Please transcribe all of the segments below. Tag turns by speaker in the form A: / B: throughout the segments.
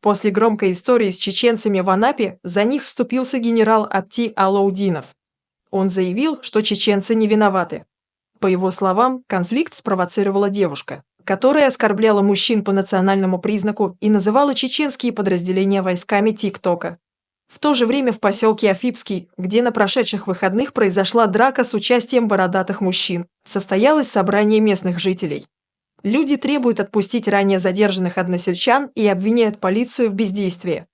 A: После громкой истории с чеченцами в Анапе за них вступился генерал Апти Алаудинов. Он заявил, что чеченцы не виноваты. По его словам, конфликт спровоцировала девушка, которая оскорбляла мужчин по национальному признаку и называла чеченские подразделения войсками ТикТока. В то же время в поселке Афипский, где на прошедших выходных произошла драка с участием бородатых мужчин, состоялось собрание местных жителей. Люди требуют отпустить ранее задержанных односельчан и обвиняют полицию в бездействии.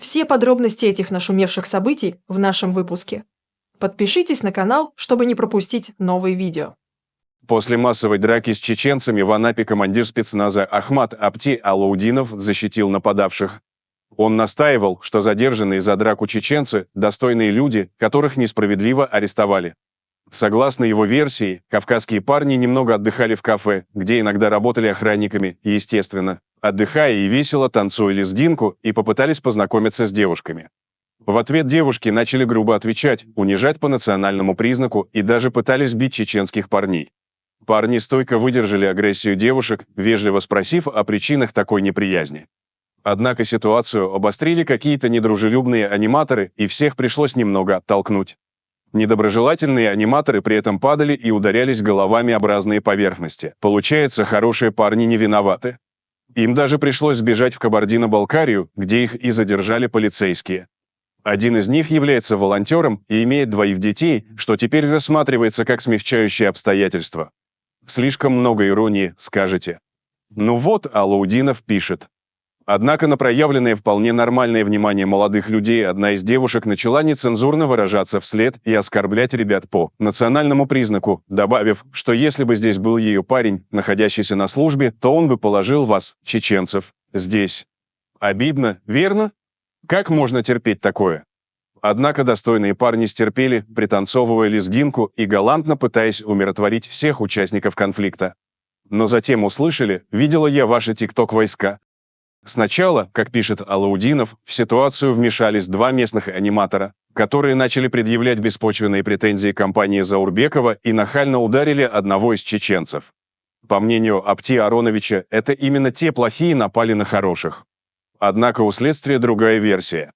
A: Все подробности этих нашумевших событий в нашем выпуске. Подпишитесь на канал, чтобы не пропустить новые видео.
B: После массовой драки с чеченцами в Анапе командир спецназа Ахмат Апти Алаудинов защитил нападавших. Он настаивал, что задержанные за драку чеченцы – достойные люди, которых несправедливо арестовали. Согласно его версии, кавказские парни немного отдыхали в кафе, где иногда работали охранниками, естественно, отдыхая и весело танцуя лезгинку и попытались познакомиться с девушками. В ответ девушки начали грубо отвечать, унижать по национальному признаку и даже пытались бить чеченских парней. Парни стойко выдержали агрессию девушек, вежливо спросив о причинах такой неприязни. Однако ситуацию обострили какие-то недружелюбные аниматоры, и всех пришлось немного оттолкнуть. Недоброжелательные аниматоры при этом падали и ударялись головами об разные поверхности. Получается, хорошие парни не виноваты. Им даже пришлось сбежать в Кабардино-Балкарию, где их и задержали полицейские. Один из них является волонтером и имеет двоих детей, что теперь рассматривается как смягчающее обстоятельство. Слишком много иронии, скажете. Ну вот, Алаудинов пишет. Однако на проявленное вполне нормальное внимание молодых людей одна из девушек начала нецензурно выражаться вслед и оскорблять ребят по национальному признаку, добавив, что если бы здесь был ее парень, находящийся на службе, то он бы положил вас, чеченцев, здесь. Обидно, верно? Как можно терпеть такое? Однако достойные парни стерпели, пританцовывая лезгинку и галантно пытаясь умиротворить всех участников конфликта. Но затем услышали: «Видела я ваши тикток-войска». Сначала, как пишет Алаудинов, в ситуацию вмешались два местных аниматора, которые начали предъявлять беспочвенные претензии компании Заурбекова и нахально ударили одного из чеченцев. По мнению Апти Ароновича, это именно те плохие напали на хороших. Однако у следствия другая версия.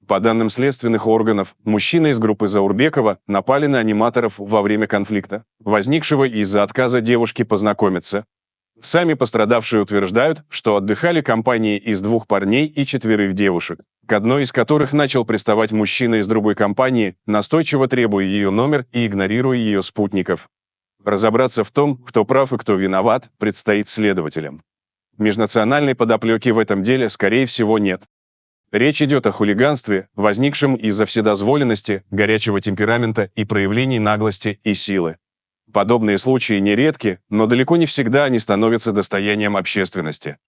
B: По данным следственных органов, мужчины из группы Заурбекова напали на аниматоров во время конфликта, возникшего из-за отказа девушки познакомиться. Сами пострадавшие утверждают, что отдыхали компанией из двух парней и 4 девушек, к одной из которых начал приставать мужчина из другой компании, настойчиво требуя ее номер и игнорируя ее спутников. Разобраться в том, кто прав и кто виноват, предстоит следователям. Межнациональной подоплеки в этом деле, скорее всего, нет. Речь идет о хулиганстве, возникшем из-за вседозволенности, горячего темперамента и проявлений наглости и силы. Подобные случаи нередки, но далеко не всегда они становятся достоянием общественности.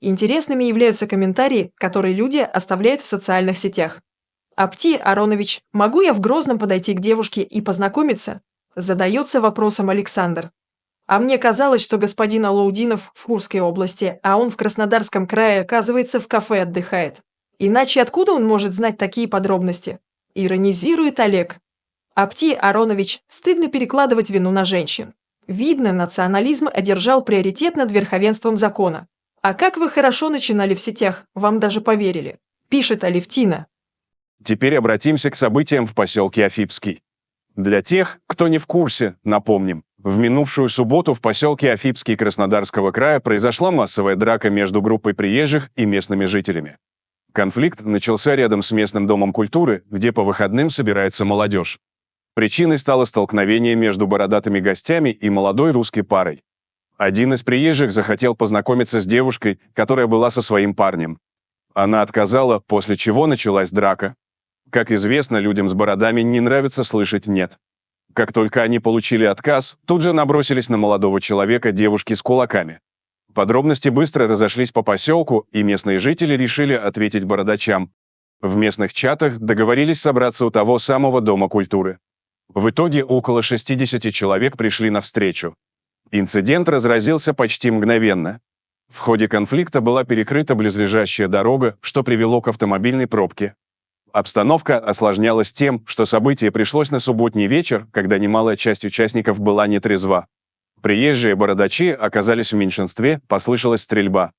A: Интересными являются комментарии, которые люди оставляют в социальных сетях. Апти Аронович, могу я в Грозном подойти к девушке и познакомиться? Задается вопросом Александр. А мне казалось, что господин Алаудинов в Курской области, а он в Краснодарском крае, оказывается, в кафе отдыхает. Иначе откуда он может знать такие подробности? Иронизирует Олег. Апти Аронович, стыдно перекладывать вину на женщин. Видно, национализм одержал приоритет над верховенством закона. А как вы хорошо начинали в сетях, вам даже поверили, пишет Алевтина.
B: Теперь обратимся к событиям в поселке Афипский. Для тех, кто не в курсе, напомним, в минувшую субботу в поселке Афипский Краснодарского края произошла массовая драка между группой приезжих и местными жителями. Конфликт начался рядом с местным домом культуры, где по выходным собирается молодежь. Причиной стало столкновение между бородатыми гостями и молодой русской парой. Один из приезжих захотел познакомиться с девушкой, которая была со своим парнем. Она отказала, после чего началась драка. Как известно, людям с бородами не нравится слышать «нет». Как только они получили отказ, тут же набросились на молодого человека девушки с кулаками. Подробности быстро разошлись по поселку, и местные жители решили ответить бородачам. В местных чатах договорились собраться у того самого дома культуры. В итоге около 60 человек пришли навстречу. Инцидент разразился почти мгновенно. В ходе конфликта была перекрыта близлежащая дорога, что привело к автомобильной пробке. Обстановка осложнялась тем, что событие пришлось на субботний вечер, когда немалая часть участников была нетрезва. Приезжие бородачи оказались в меньшинстве, послышалась стрельба.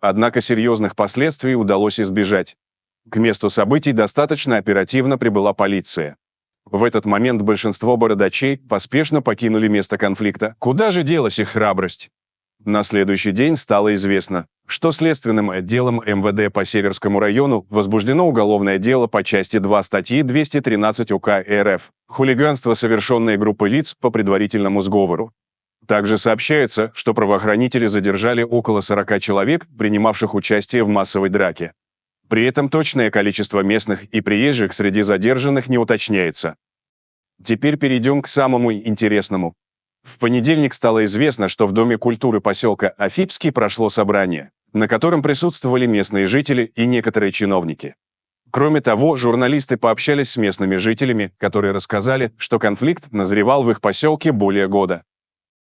B: Однако серьезных последствий удалось избежать. К месту событий достаточно оперативно прибыла полиция. В этот момент большинство бородачей поспешно покинули место конфликта. Куда же делась их храбрость? На следующий день стало известно, что следственным отделом МВД по Северскому району возбуждено уголовное дело по части 2 статьи 213 УК РФ «Хулиганство, совершенное группой лиц по предварительному сговору». Также сообщается, что правоохранители задержали около 40 человек, принимавших участие в массовой драке. При этом точное количество местных и приезжих среди задержанных не уточняется. Теперь перейдем к самому интересному. В понедельник стало известно, что в Доме культуры поселка Афипский прошло собрание, на котором присутствовали местные жители и некоторые чиновники. Кроме того, журналисты пообщались с местными жителями, которые рассказали, что конфликт назревал в их поселке более года.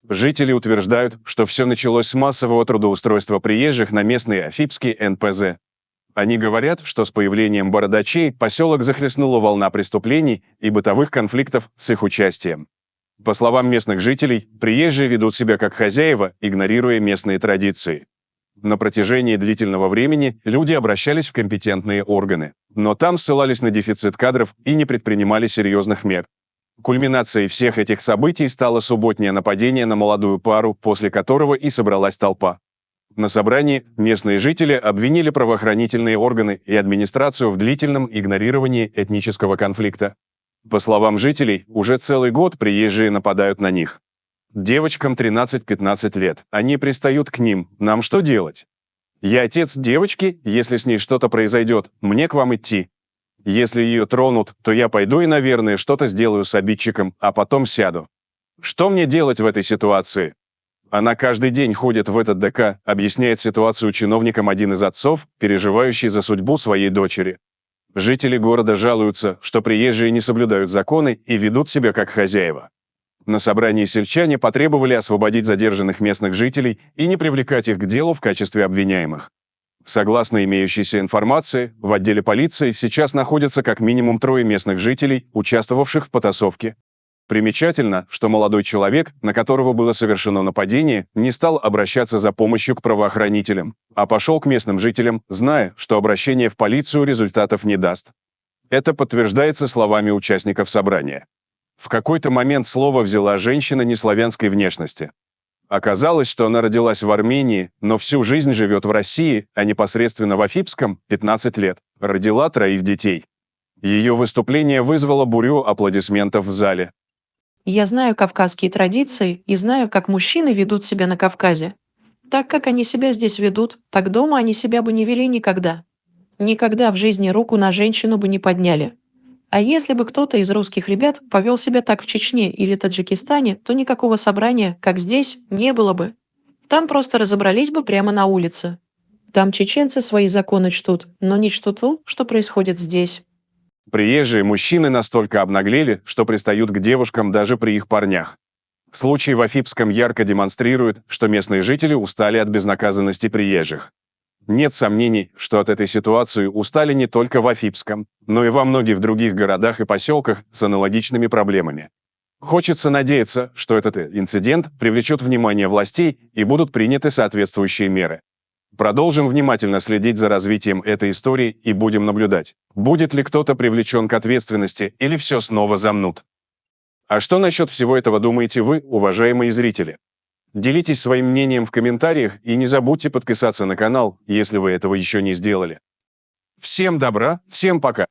B: Жители утверждают, что все началось с массового трудоустройства приезжих на местный Афипский НПЗ. Они говорят, что с появлением бородачей поселок захлестнула волна преступлений и бытовых конфликтов с их участием. По словам местных жителей, приезжие ведут себя как хозяева, игнорируя местные традиции. На протяжении длительного времени люди обращались в компетентные органы, но там ссылались на дефицит кадров и не предпринимали серьезных мер. Кульминацией всех этих событий стало субботнее нападение на молодую пару, после которого и собралась толпа. На собрании местные жители обвинили правоохранительные органы и администрацию в длительном игнорировании этнического конфликта. По словам жителей, уже целый год приезжие нападают на них. Девочкам 13-15 лет. Они пристают к ним. Нам что делать? Я отец девочки, если с ней что-то произойдет, мне к вам идти. Если ее тронут, то я пойду и, наверное, что-то сделаю с обидчиком, а потом сяду. Что мне делать в этой ситуации? Она каждый день ходит в этот ДК, объясняет ситуацию чиновникам один из отцов, переживающий за судьбу своей дочери. Жители города жалуются, что приезжие не соблюдают законы и ведут себя как хозяева. На собрании сельчане потребовали освободить задержанных местных жителей и не привлекать их к делу в качестве обвиняемых. Согласно имеющейся информации, в отделе полиции сейчас находятся как минимум 3 местных жителей, участвовавших в потасовке. Примечательно, что молодой человек, на которого было совершено нападение, не стал обращаться за помощью к правоохранителям, а пошел к местным жителям, зная, что обращение в полицию результатов не даст. Это подтверждается словами участников собрания. В какой-то момент слово взяла женщина неславянской внешности. Оказалось, что она родилась в Армении, но всю жизнь живет в России, а непосредственно в Афипском, 15 лет, родила 3 детей. Ее выступление вызвало бурю аплодисментов в зале.
C: Я знаю кавказские традиции и знаю, как мужчины ведут себя на Кавказе. Так как они себя здесь ведут, так дома они себя бы не вели никогда. Никогда в жизни руку на женщину бы не подняли. А если бы кто-то из русских ребят повел себя так в Чечне или Таджикистане, то никакого собрания, как здесь, не было бы. Там просто разобрались бы прямо на улице. Там чеченцы свои законы чтут, но не чтут то, что происходит здесь.
B: Приезжие мужчины настолько обнаглели, что пристают к девушкам даже при их парнях. Случай в Афипском ярко демонстрирует, что местные жители устали от безнаказанности приезжих. Нет сомнений, что от этой ситуации устали не только в Афипском, но и во многих других городах и поселках с аналогичными проблемами. Хочется надеяться, что этот инцидент привлечет внимание властей и будут приняты соответствующие меры. Продолжим внимательно следить за развитием этой истории и будем наблюдать, будет ли кто-то привлечен к ответственности или все снова замнут. А что насчет всего этого думаете вы, уважаемые зрители? Делитесь своим мнением в комментариях и не забудьте подписаться на канал, если вы этого еще не сделали. Всем добра, всем пока!